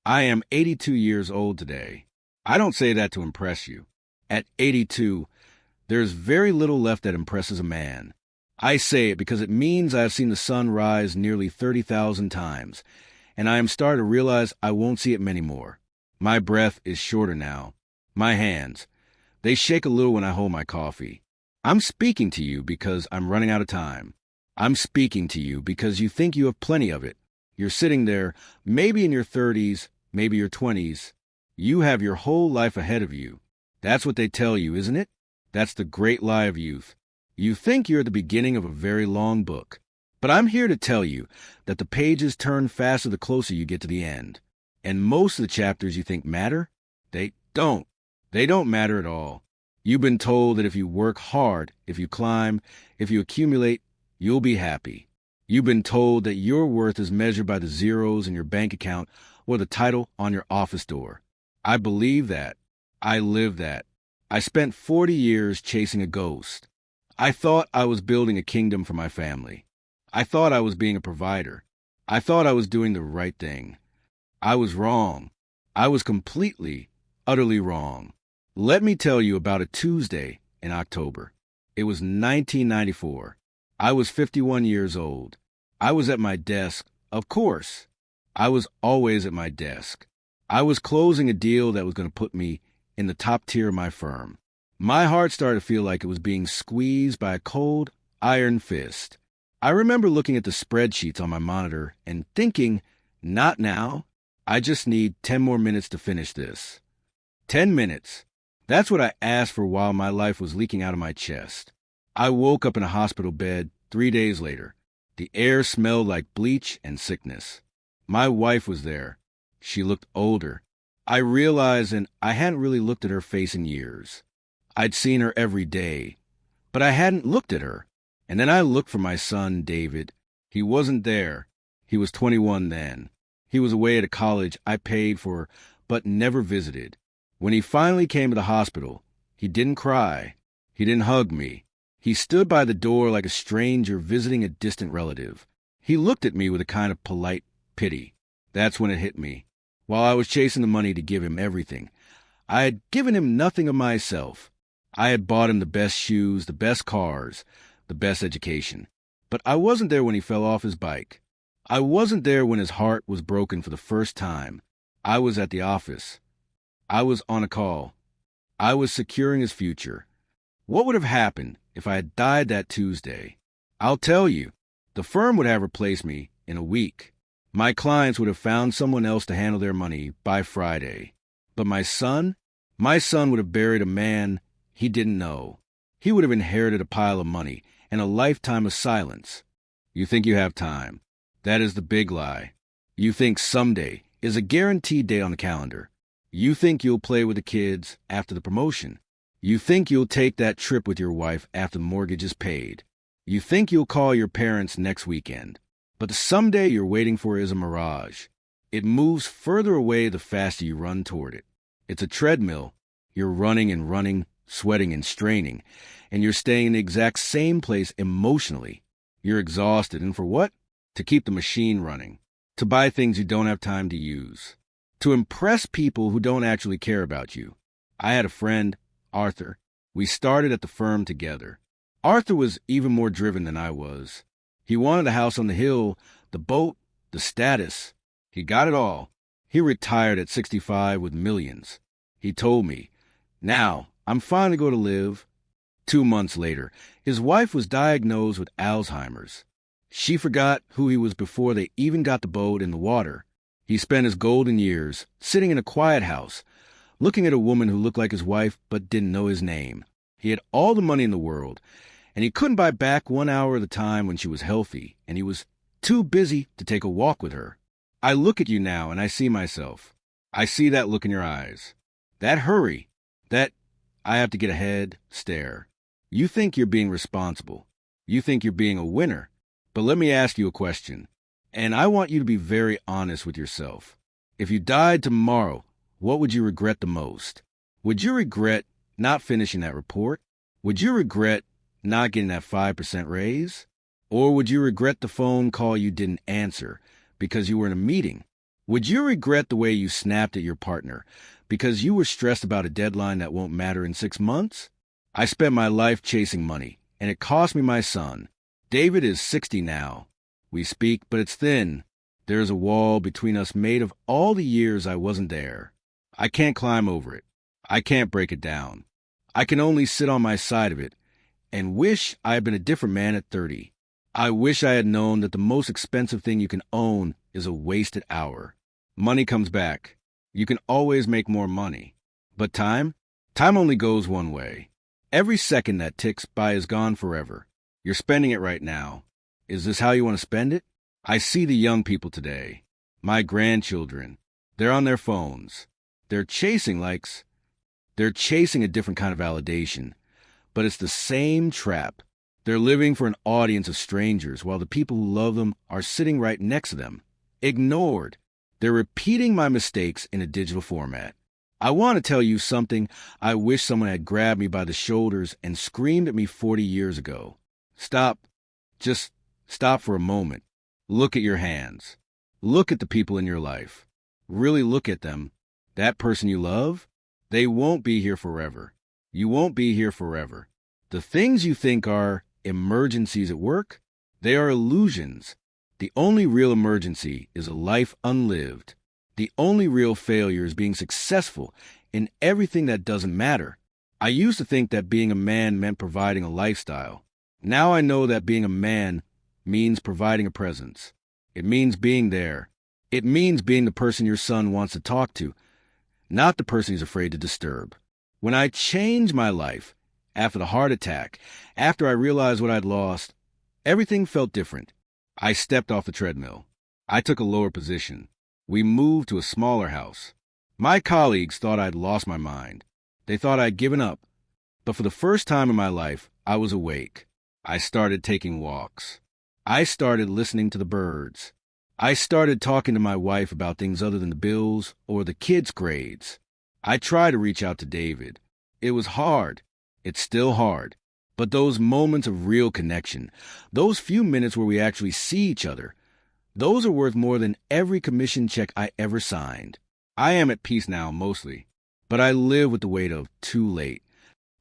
I am 82 years old today. I don't say that to impress you. At 82, there's very little left that impresses a man. I say it because it means I have seen the sun rise nearly 30,000 times, and I am starting to realize I won't see it many more. My breath is shorter now. My hands, they shake a little when I hold my coffee. I'm speaking to you because I'm running out of time. I'm speaking to you because you think you have plenty of it. You're sitting there, maybe in your 30s, maybe your 20s. You have your whole life ahead of you. That's what they tell you, isn't it? That's the great lie of youth. You think you're at the beginning of a very long book. But I'm here to tell you that the pages turn faster the closer you get to the end. And most of the chapters you think matter, they don't. They don't matter at all. You've been told that if you work hard, if you climb, if you accumulate, you'll be happy. You've been told that your worth is measured by the zeros in your bank account or the title on your office door. I believe that. I live that. I spent 40 years chasing a ghost. I thought I was building a kingdom for my family. I thought I was being a provider. I thought I was doing the right thing. I was wrong. I was completely, utterly wrong. Let me tell you about a Tuesday in October. It was 1994. I was 51 years old. I was at my desk, of course. I was always at my desk. I was closing a deal that was going to put me in the top tier of my firm. My heart started to feel like it was being squeezed by a cold, iron fist. I remember looking at the spreadsheets on my monitor and thinking, not now. I just need 10 more minutes to finish this. 10 minutes. That's what I asked for while my life was leaking out of my chest. I woke up in a hospital bed 3 days later. The air smelled like bleach and sickness. My wife was there. She looked older. I realized, and I hadn't really looked at her face in years. I'd seen her every day, but I hadn't looked at her. And then I looked for my son, David. He wasn't there. He was 21 then. He was away at a college I paid for, but never visited. When he finally came to the hospital, he didn't cry. He didn't hug me. He stood by the door like a stranger visiting a distant relative. He looked at me with a kind of polite pity. That's when it hit me. While I was chasing the money to give him everything, I had given him nothing of myself. I had bought him the best shoes, the best cars, the best education. But I wasn't there when he fell off his bike. I wasn't there when his heart was broken for the first time. I was at the office. I was on a call. I was securing his future. What would have happened if I had died that Tuesday? I'll tell you. The firm would have replaced me in a week. My clients would have found someone else to handle their money by Friday. But my son would have buried a man he didn't know. He would have inherited a pile of money and a lifetime of silence. You think you have time. That is the big lie. You think someday is a guaranteed day on the calendar. You think you'll play with the kids after the promotion. You think you'll take that trip with your wife after the mortgage is paid. You think you'll call your parents next weekend. But the someday you're waiting for is a mirage. It moves further away the faster you run toward it. It's a treadmill. You're running and running, sweating and straining, and you're staying in the exact same place emotionally. You're exhausted, and for what? To keep the machine running. To buy things you don't have time to use. To impress people who don't actually care about you. I had a friend, Arthur. We started at the firm together. Arthur was even more driven than I was. He wanted a house on the hill, the boat, the status. He got it all. He retired at 65 with millions. He told me, now, I'm fine to go to live. 2 months later, his wife was diagnosed with Alzheimer's. She forgot who he was before they even got the boat in the water. He spent his golden years sitting in a quiet house, looking at a woman who looked like his wife but didn't know his name. He had all the money in the world, and he couldn't buy back 1 hour at a time when she was healthy, and he was too busy to take a walk with her. I look at you now, and I see myself. I see that look in your eyes. That hurry. That I have to get ahead stare. You think you're being responsible. You think you're being a winner. But let me ask you a question, and I want you to be very honest with yourself. If you died tomorrow, what would you regret the most? Would you regret not finishing that report? Would you regret not getting that 5% raise? Or would you regret the phone call you didn't answer because you were in a meeting? Would you regret the way you snapped at your partner because you were stressed about a deadline that won't matter in 6 months? I spent my life chasing money, and it cost me my son. David is 60 now. We speak, but it's thin. There is a wall between us made of all the years I wasn't there. I can't climb over it. I can't break it down. I can only sit on my side of it and wish I had been a different man at 30. I wish I had known that the most expensive thing you can own is a wasted hour. Money comes back. You can always make more money. But time? Time only goes one way. Every second that ticks by is gone forever. You're spending it right now. Is this how you want to spend it? I see the young people today. My grandchildren. They're on their phones. They're chasing likes. They're chasing a different kind of validation. But it's the same trap. They're living for an audience of strangers while the people who love them are sitting right next to them. Ignored. They're repeating my mistakes in a digital format. I want to tell you something I wish someone had grabbed me by the shoulders and screamed at me 40 years ago. Stop. Just stop for a moment. Look at your hands. Look at the people in your life. Really look at them. That person you love, they won't be here forever. You won't be here forever. The things you think are emergencies at work, they are illusions. The only real emergency is a life unlived. The only real failure is being successful in everything that doesn't matter. I used to think that being a man meant providing a lifestyle. Now I know that being a man means providing a presence. It means being there. It means being the person your son wants to talk to, not the person he's afraid to disturb. When I changed my life, after the heart attack, after I realized what I'd lost, everything felt different. I stepped off the treadmill. I took a lower position. We moved to a smaller house. My colleagues thought I'd lost my mind. They thought I'd given up. But for the first time in my life, I was awake. I started taking walks. I started listening to the birds. I started talking to my wife about things other than the bills or the kids' grades. I tried to reach out to David. It was hard. It's still hard. But those moments of real connection, those few minutes where we actually see each other, those are worth more than every commission check I ever signed. I am at peace now, mostly. But I live with the weight of too late.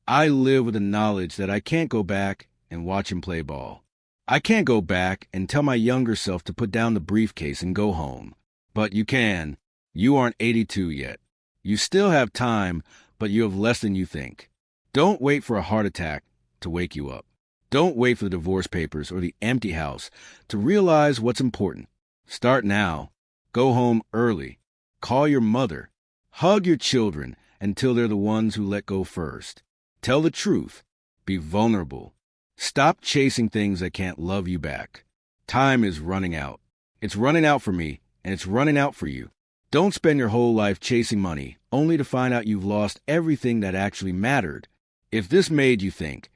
I live with the knowledge that I can't go back and watch him play ball. I can't go back and tell my younger self to put down the briefcase and go home. But you can. You aren't 82 yet. You still have time, but you have less than you think. Don't wait for a heart attack to wake you up. Don't wait for the divorce papers or the empty house to realize what's important. Start now. Go home early. Call your mother. Hug your children until they're the ones who let go first. Tell the truth. Be vulnerable. Stop chasing things that can't love you back. Time is running out. It's running out for me, and it's running out for you. Don't spend your whole life chasing money, only to find out you've lost everything that actually mattered. If this made you think,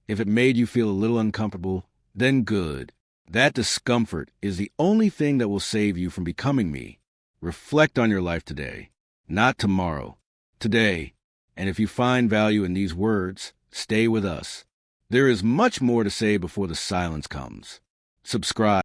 if it made you feel a little uncomfortable, then good. That discomfort is the only thing that will save you from becoming me. Reflect on your life today, not tomorrow. Today. And if you find value in these words, stay with us. There is much more to say before the silence comes. Subscribe.